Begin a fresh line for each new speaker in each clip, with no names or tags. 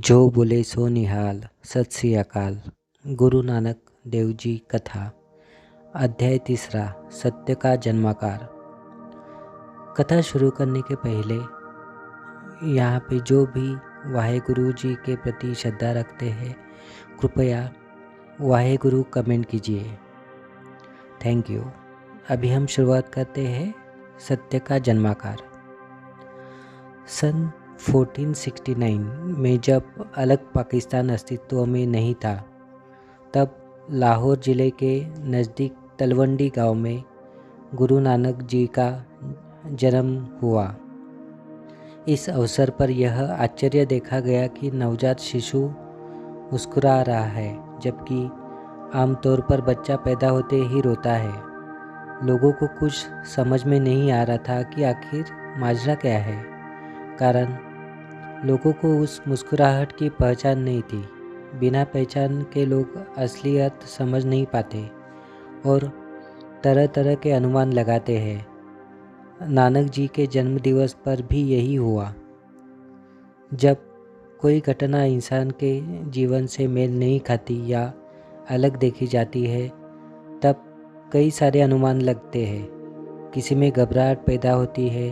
जो बोले सो निहाल। सत श्री अकाल। गुरु नानक देव जी कथा अध्याय 3 सत्य का जन्माकार। कथा शुरू करने के पहले यहाँ पे जो भी वाहेगुरु जी के प्रति श्रद्धा रखते हैं कृपया वाहेगुरु कमेंट कीजिए। Thank you. अभी हम शुरुआत करते हैं सत्य का जन्माकार। सन 1469 में जब अलग पाकिस्तान अस्तित्व में नहीं था तब लाहौर ज़िले के नज़दीक तलवंडी गांव में गुरु नानक जी का जन्म हुआ। इस अवसर पर यह आश्चर्य देखा गया कि नवजात शिशु मुस्कुरा रहा है, जबकि आमतौर पर बच्चा पैदा होते ही रोता है। लोगों को कुछ समझ में नहीं आ रहा था कि आखिर माजरा क्या है, कारण लोगों को उस मुस्कुराहट की पहचान नहीं थी। बिना पहचान के लोग असलियत समझ नहीं पाते और तरह तरह के अनुमान लगाते हैं। नानक जी के जन्म दिवस पर भी यही हुआ। जब कोई घटना इंसान के जीवन से मेल नहीं खाती या अलग देखी जाती है तब कई सारे अनुमान लगते हैं। किसी में घबराहट पैदा होती है,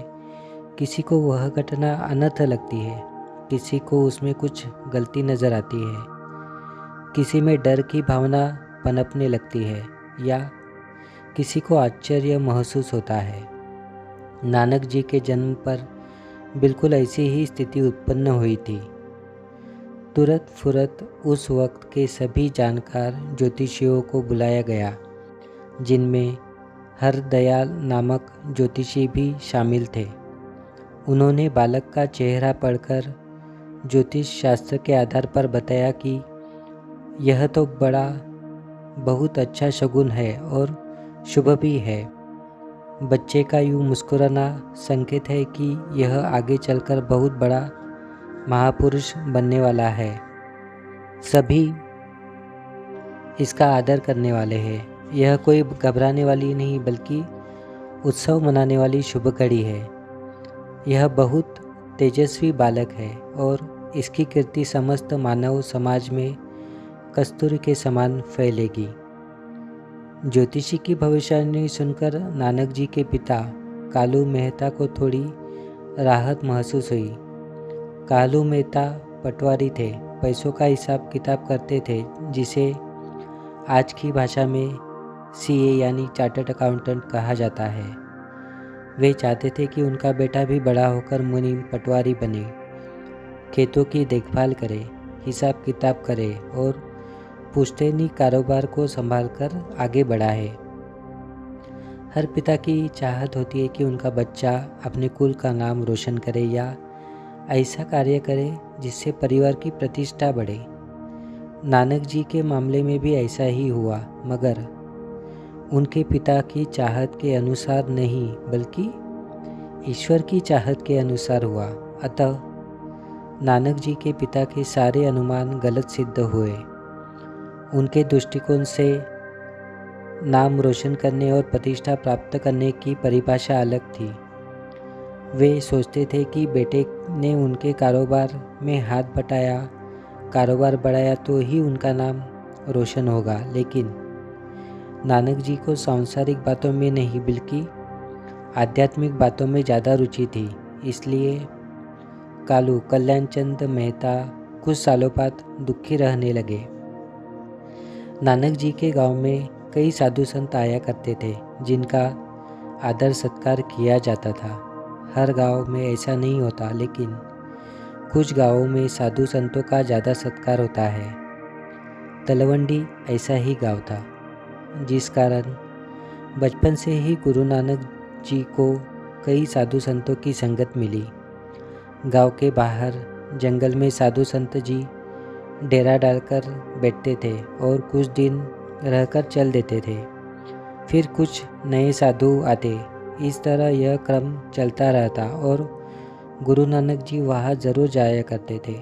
किसी को वह घटना अनर्थ लगती है, किसी को उसमें कुछ गलती नज़र आती है, किसी में डर की भावना पनपने लगती है या किसी को आश्चर्य महसूस होता है। नानक जी के जन्म पर बिल्कुल ऐसी ही स्थिति उत्पन्न हुई थी। तुरंत फुरत उस वक्त के सभी जानकार ज्योतिषियों को बुलाया गया, जिनमें हरदयाल नामक ज्योतिषी भी शामिल थे। उन्होंने बालक का चेहरा पढ़कर ज्योतिष शास्त्र के आधार पर बताया कि यह तो बहुत अच्छा शगुन है और शुभ भी है। बच्चे का यूँ मुस्कुराना संकेत है कि यह आगे चलकर बहुत बड़ा महापुरुष बनने वाला है। सभी इसका आदर करने वाले हैं। यह कोई घबराने वाली नहीं बल्कि उत्सव मनाने वाली शुभ घड़ी है। यह बहुत तेजस्वी बालक है और इसकी कीर्ति समस्त मानव समाज में कस्तूरी के समान फैलेगी। ज्योतिषी की भविष्यवाणी सुनकर नानक जी के पिता कालू मेहता को थोड़ी राहत महसूस हुई। कालू मेहता पटवारी थे, पैसों का हिसाब किताब करते थे, जिसे आज की भाषा में सीए यानी चार्टर्ड अकाउंटेंट कहा जाता है। वे चाहते थे कि उनका बेटा भी बड़ा होकर मुनीम पटवारी बने, खेतों की देखभाल करे, हिसाब किताब करे और पुश्तैनी कारोबार को संभालकर आगे बढ़ाए। हर पिता की चाहत होती है कि उनका बच्चा अपने कुल का नाम रोशन करे या ऐसा कार्य करे जिससे परिवार की प्रतिष्ठा बढ़े। नानक जी के मामले में भी ऐसा ही हुआ, मगर उनके पिता की चाहत के अनुसार नहीं बल्कि ईश्वर की चाहत के अनुसार हुआ। अतः नानक जी के पिता के सारे अनुमान गलत सिद्ध हुए। उनके दृष्टिकोण से नाम रोशन करने और प्रतिष्ठा प्राप्त करने की परिभाषा अलग थी। वे सोचते थे कि बेटे ने उनके कारोबार में हाथ बटाया, कारोबार बढ़ाया तो ही उनका नाम रोशन होगा। लेकिन नानक जी को सांसारिक बातों में नहीं बल्कि आध्यात्मिक बातों में ज़्यादा रुचि थी। इसलिए कालू कल्याण चंद मेहता कुछ सालों बाद दुखी रहने लगे। नानक जी के गांव में कई साधु संत आया करते थे, जिनका आदर सत्कार किया जाता था। हर गांव में ऐसा नहीं होता, लेकिन कुछ गांवों में साधु संतों का ज़्यादा सत्कार होता है। तलवंडी ऐसा ही गांव था, जिस कारण बचपन से ही गुरु नानक जी को कई साधु संतों की संगत मिली। गांव के बाहर जंगल में साधु संत जी डेरा डालकर बैठते थे और कुछ दिन रहकर चल देते थे। फिर कुछ नए साधु आते। इस तरह यह क्रम चलता रहता और गुरु नानक जी वहाँ ज़रूर जाया करते थे।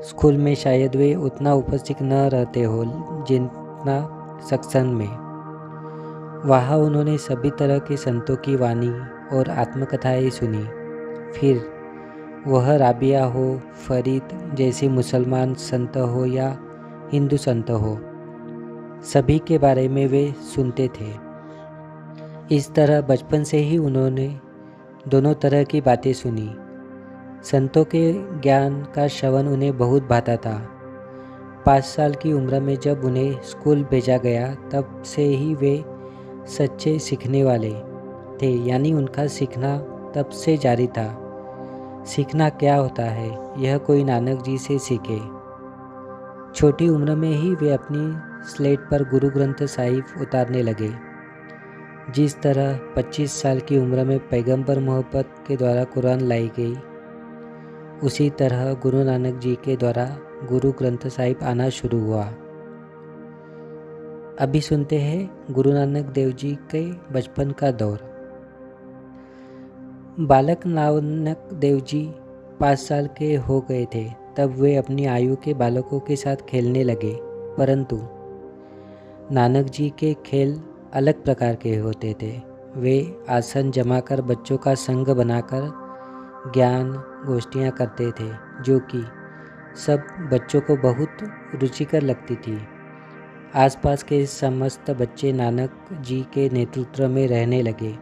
स्कूल में शायद वे उतना उपस्थित न रहते हो जितना सत्संग में। वहाँ उन्होंने सभी तरह के संतों की वाणी और आत्मकथाएं सुनी। फिर वह राबिया हो, फरीद जैसे मुसलमान संत हो या हिंदू संत हो, सभी के बारे में वे सुनते थे। इस तरह बचपन से ही उन्होंने दोनों तरह की बातें सुनी। संतों के ज्ञान का श्रवण उन्हें बहुत भाता था। 5 साल की उम्र में जब उन्हें स्कूल भेजा गया तब से ही वे सच्चे सीखने वाले थे, यानी उनका सीखना तब से जारी था। सीखना क्या होता है यह कोई नानक जी से सीखे। छोटी उम्र में ही वे अपनी स्लेट पर गुरु ग्रंथ साहिब उतारने लगे। जिस तरह 25 साल की उम्र में पैगंबर मोहब्बत के द्वारा कुरान लाई गई, उसी तरह गुरु नानक जी के द्वारा गुरु ग्रंथ साहिब आना शुरू हुआ। अभी सुनते हैं गुरु नानक देव जी के बचपन का दौर। बालक नानक देव जी 5 साल के हो गए थे तब वे अपनी आयु के बालकों के साथ खेलने लगे, परंतु नानक जी के खेल अलग प्रकार के होते थे। वे आसन जमाकर बच्चों का संग बनाकर ज्ञान गोष्ठियाँ करते थे, जो कि सब बच्चों को बहुत रुचिकर लगती थी। आसपास के समस्त बच्चे नानक जी के नेतृत्व में रहने लगे।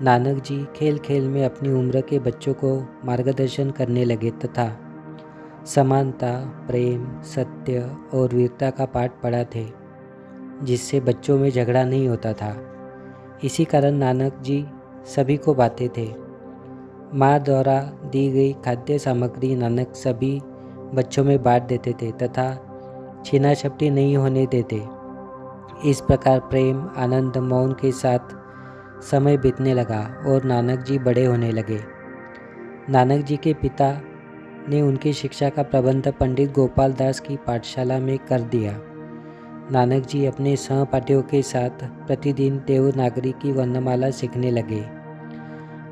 नानक जी खेल खेल में अपनी उम्र के बच्चों को मार्गदर्शन करने लगे तथा समानता, प्रेम, सत्य और वीरता का पाठ पढ़ाते, जिससे बच्चों में झगड़ा नहीं होता था। इसी कारण नानक जी सभी को बांटते थे। माँ द्वारा दी गई खाद्य सामग्री नानक सभी बच्चों में बांट देते थे तथा छीना झपटी नहीं होने देते। इस प्रकार प्रेम, आनंद, मौन के साथ समय बीतने लगा और नानक जी बड़े होने लगे। नानक जी के पिता ने उनकी शिक्षा का प्रबंध पंडित गोपाल दास की पाठशाला में कर दिया। नानक जी अपने सहपाठियों के साथ प्रतिदिन देवनागरी की वर्णमाला सीखने लगे।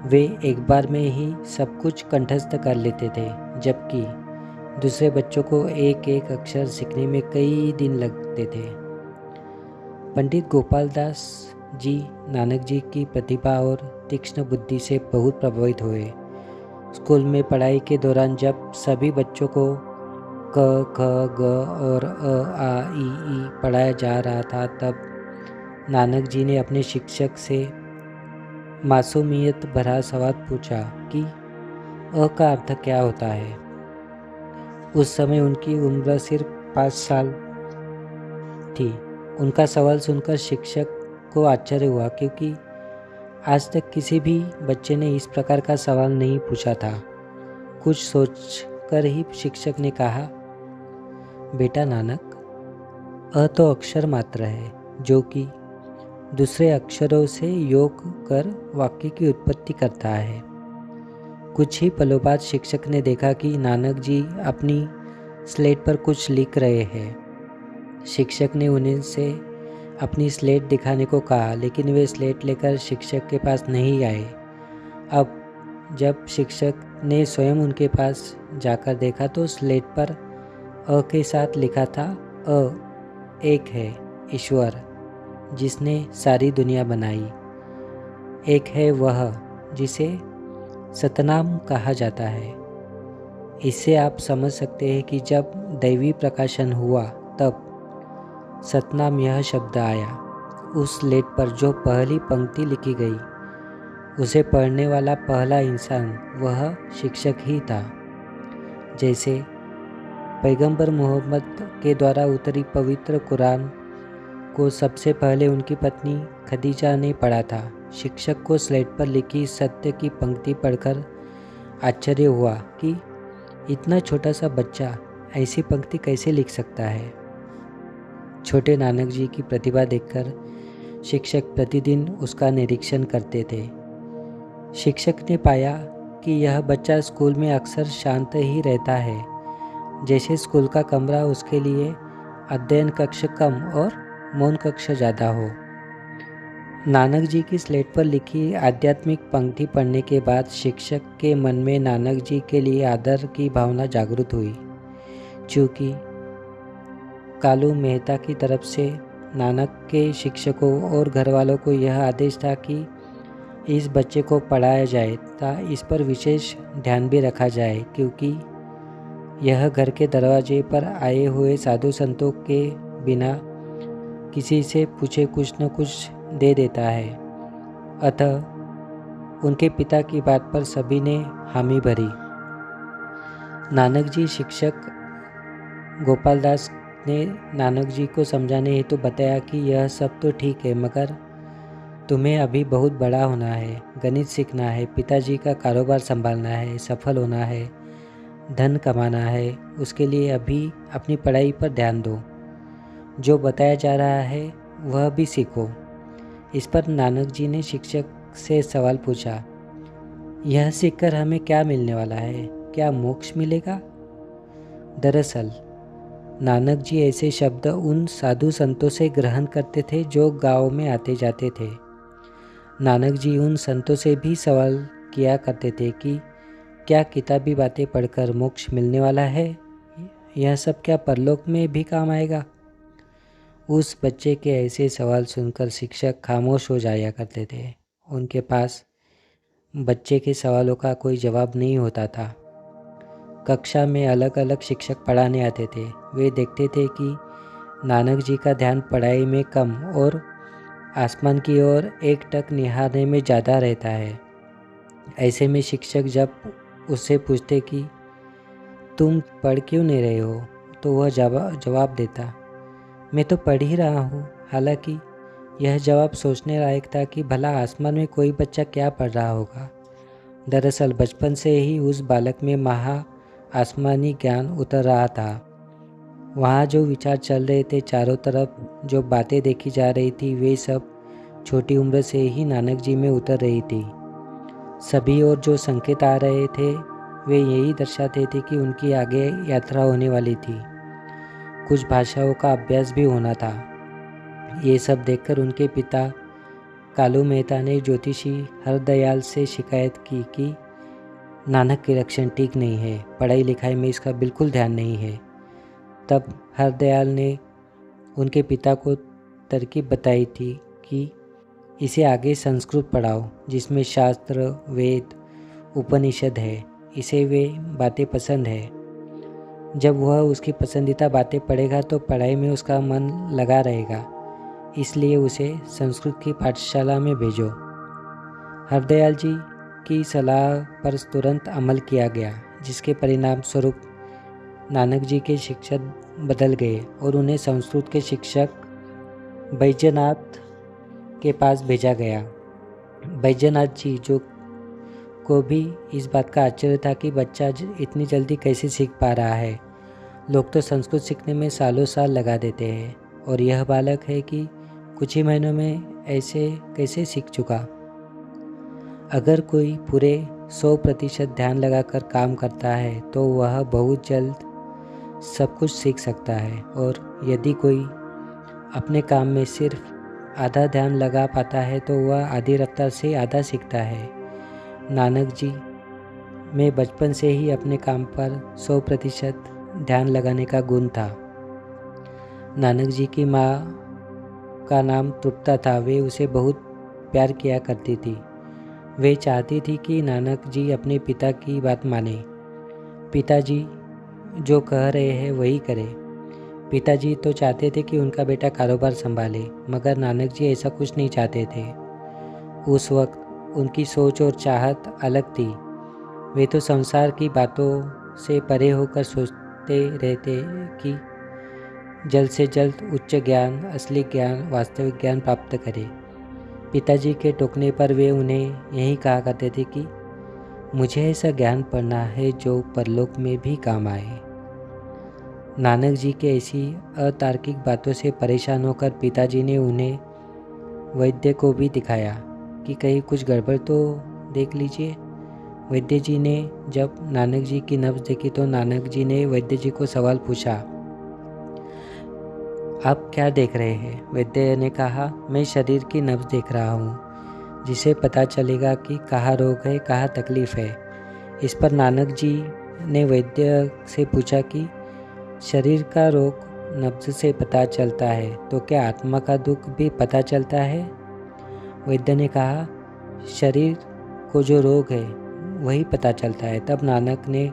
वे एक बार में ही सब कुछ कंठस्थ कर लेते थे, जबकि दूसरे बच्चों को एक एक अक्षर सीखने में कई दिन लगते थे। पंडित गोपाल दास जी नानक जी की प्रतिभा और तीक्ष्ण बुद्धि से बहुत प्रभावित हुए। स्कूल में पढ़ाई के दौरान जब सभी बच्चों को क, ख, ग और अ, आ, ई पढ़ाया जा रहा था, तब नानक जी ने अपने शिक्षक से मासूमियत भरा सवाल पूछा कि अ का अर्थ क्या होता है। उस समय उनकी उम्र सिर्फ 5 साल थी। उनका सवाल सुनकर शिक्षक को आश्चर्य हुआ, क्योंकि आज तक किसी भी बच्चे ने इस प्रकार का सवाल नहीं पूछा था। कुछ सोचकर ही शिक्षक ने कहा, बेटा नानक, अ तो अक्षर मात्र है, जो कि दूसरे अक्षरों से योग कर वाक्य की उत्पत्ति करता है। कुछ ही पलों बाद शिक्षक ने देखा कि नानक जी अपनी स्लेट पर कुछ लिख रहे हैं। शिक्षक ने उन्हें से अपनी स्लेट दिखाने को कहा, लेकिन वे स्लेट लेकर शिक्षक के पास नहीं आए। अब जब शिक्षक ने स्वयं उनके पास जाकर देखा तो स्लेट पर अ के साथ लिखा था, अ एक है ईश्वर जिसने सारी दुनिया बनाई। एक है वह जिसे सतनाम कहा जाता है। इससे आप समझ सकते हैं कि जब दैवी प्रकाशन हुआ तब सतनाम यह शब्द आया। उस स्लेट पर जो पहली पंक्ति लिखी गई उसे पढ़ने वाला पहला इंसान वह शिक्षक ही था। जैसे पैगंबर मोहम्मद के द्वारा उतरी पवित्र कुरान को सबसे पहले उनकी पत्नी खदीजा ने पढ़ा था। शिक्षक को स्लेट पर लिखी सत्य की पंक्ति पढ़कर आश्चर्य हुआ कि इतना छोटा सा बच्चा ऐसी पंक्ति कैसे लिख सकता है। छोटे नानक जी की प्रतिभा देखकर शिक्षक प्रतिदिन उसका निरीक्षण करते थे। शिक्षक ने पाया कि यह बच्चा स्कूल में अक्सर शांत ही रहता है, जैसे स्कूल का कमरा उसके लिए अध्ययन कक्ष कम और मौन कक्ष ज़्यादा हो। नानक जी की स्लेट पर लिखी आध्यात्मिक पंक्ति पढ़ने के बाद शिक्षक के मन में नानक जी के लिए आदर की भावना जागृत हुई। चूँकि कालू मेहता की तरफ से नानक के शिक्षकों और घरवालों को यह आदेश था कि इस बच्चे को पढ़ाया जाए, था इस पर विशेष ध्यान भी रखा जाए, क्योंकि यह घर के दरवाजे पर आए हुए साधु संतों के बिना किसी से पूछे कुछ न कुछ दे देता है। अतः उनके पिता की बात पर सभी ने हामी भरी। नानक जी शिक्षक गोपाल दास ने नानक जी को समझाने हेतु बताया कि यह सब तो ठीक है, मगर तुम्हें अभी बहुत बड़ा होना है, गणित सीखना है, पिताजी का कारोबार संभालना है, सफल होना है, धन कमाना है। उसके लिए अभी अपनी पढ़ाई पर ध्यान दो। जो बताया जा रहा है वह भी सीखो। इस पर नानक जी ने शिक्षक से सवाल पूछा, यह सीखकर हमें क्या मिलने वाला है? क्या मोक्ष मिलेगा? दरअसल नानक जी ऐसे शब्द उन साधु संतों से ग्रहण करते थे जो गांव में आते जाते थे। नानक जी उन संतों से भी सवाल किया करते थे कि क्या किताबी बातें पढ़कर मोक्ष मिलने वाला है? यह सब क्या परलोक में भी काम आएगा? उस बच्चे के ऐसे सवाल सुनकर शिक्षक खामोश हो जाया करते थे। उनके पास बच्चे के सवालों का कोई जवाब नहीं होता था। कक्षा में अलग अलग शिक्षक पढ़ाने आते थे। वे देखते थे कि नानक जी का ध्यान पढ़ाई में कम और आसमान की ओर एकटक निहारने में ज़्यादा रहता है। ऐसे में शिक्षक जब उससे पूछते कि तुम पढ़ क्यों नहीं रहे हो, तो वह जवाब देता, मैं तो पढ़ ही रहा हूँ। हालांकि यह जवाब सोचने लायक था कि भला आसमान में कोई बच्चा क्या पढ़ रहा होगा। दरअसल बचपन से ही उस बालक में महा आसमानी ज्ञान उतर रहा था। वहाँ जो विचार चल रहे थे, चारों तरफ जो बातें देखी जा रही थी, वे सब छोटी उम्र से ही नानक जी में उतर रही थी। सभी और जो संकेत आ रहे थे वे यही दर्शाते थे कि उनकी आगे यात्रा होने वाली थी। कुछ भाषाओं का अभ्यास भी होना था। ये सब देखकर उनके पिता कालू मेहता ने ज्योतिषी हरदयाल से शिकायत की कि नानक के लक्षण ठीक नहीं है, पढ़ाई लिखाई में इसका बिल्कुल ध्यान नहीं है। तब हरदयाल ने उनके पिता को तरकीब बताई थी कि इसे आगे संस्कृत पढ़ाओ, जिसमें शास्त्र, वेद, उपनिषद है। इसे वे बातें पसंद है। जब वह उसकी पसंदीदा बातें पढ़ेगा तो पढ़ाई में उसका मन लगा रहेगा। इसलिए उसे संस्कृत की पाठशाला में भेजो। हरदयाल जी की सलाह पर तुरंत अमल किया गया, जिसके परिणाम स्वरूप नानक जी के शिक्षक बदल गए और उन्हें संस्कृत के शिक्षक बैजनाथ के पास भेजा गया। बैजनाथ जी जो को भी इस बात का आश्चर्य था कि बच्चा इतनी जल्दी कैसे सीख पा रहा है। लोग तो संस्कृत सीखने में सालों साल लगा देते हैं, और यह बालक है कि कुछ ही महीनों में ऐसे कैसे सीख चुका। अगर कोई पूरे 100% ध्यान लगाकर काम करता है तो वह बहुत जल्द सब कुछ सीख सकता है, और यदि कोई अपने काम में सिर्फ आधा ध्यान लगा पाता है तो वह आधी रफ्तार से आधा सीखता है। नानक जी में बचपन से ही अपने काम पर 100% ध्यान लगाने का गुण था। नानक जी की माँ का नाम तृप्ता था। वे उसे बहुत प्यार किया करती थी। वे चाहती थी कि नानक जी अपने पिता की बात माने। पिताजी जो कह रहे हैं वही करें। पिताजी तो चाहते थे कि उनका बेटा कारोबार संभाले, मगर नानक जी ऐसा कुछ नहीं चाहते थे। उस वक्त उनकी सोच और चाहत अलग थी। वे तो संसार की बातों से परे होकर सोचते रहते कि जल्द से जल्द उच्च ज्ञान, असली ज्ञान, वास्तविक ज्ञान प्राप्त करें। पिताजी के टोकने पर वे उन्हें यही कहा करते थे कि मुझे ऐसा ज्ञान पढ़ना है जो परलोक में भी काम आए। नानक जी के ऐसी अतार्किक बातों से परेशान होकर पिताजी ने उन्हें वैद्य को भी दिखाया कि कहीं कुछ गड़बड़ तो देख लीजिए। वैद्य जी ने जब नानक जी की नब्ज देखी तो नानक जी ने वैद्य जी को सवाल पूछा, आप क्या देख रहे हैं? वैद्य ने कहा, मैं शरीर की नब्ज देख रहा हूँ, जिसे पता चलेगा कि कहाँ रोग है, कहाँ तकलीफ है। इस पर नानक जी ने वैद्य से पूछा कि शरीर का रोग नब्ज से पता चलता है तो क्या आत्मा का दुख भी पता चलता है? वैद्य ने कहा, शरीर को जो रोग है वही पता चलता है। तब नानक ने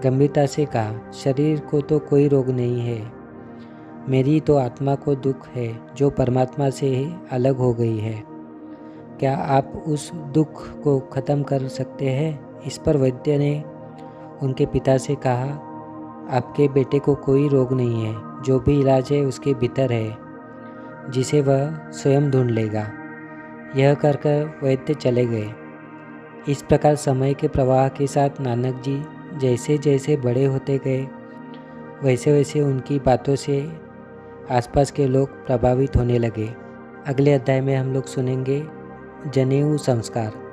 गंभीरता से कहा, शरीर को तो कोई रोग नहीं है, मेरी तो आत्मा को दुख है जो परमात्मा से अलग हो गई है। क्या आप उस दुख को ख़त्म कर सकते हैं? इस पर वैद्य ने उनके पिता से कहा, आपके बेटे को कोई रोग नहीं है, जो भी इलाज है उसके भीतर है, जिसे वह स्वयं ढूंढ लेगा। यह कहकर वैद्य चले गए। इस प्रकार समय के प्रवाह के साथ नानक जी जैसे जैसे बड़े होते गए, वैसे वैसे उनकी बातों से आसपास के लोग प्रभावित होने लगे। अगले अध्याय में हम लोग सुनेंगे जनेऊ संस्कार।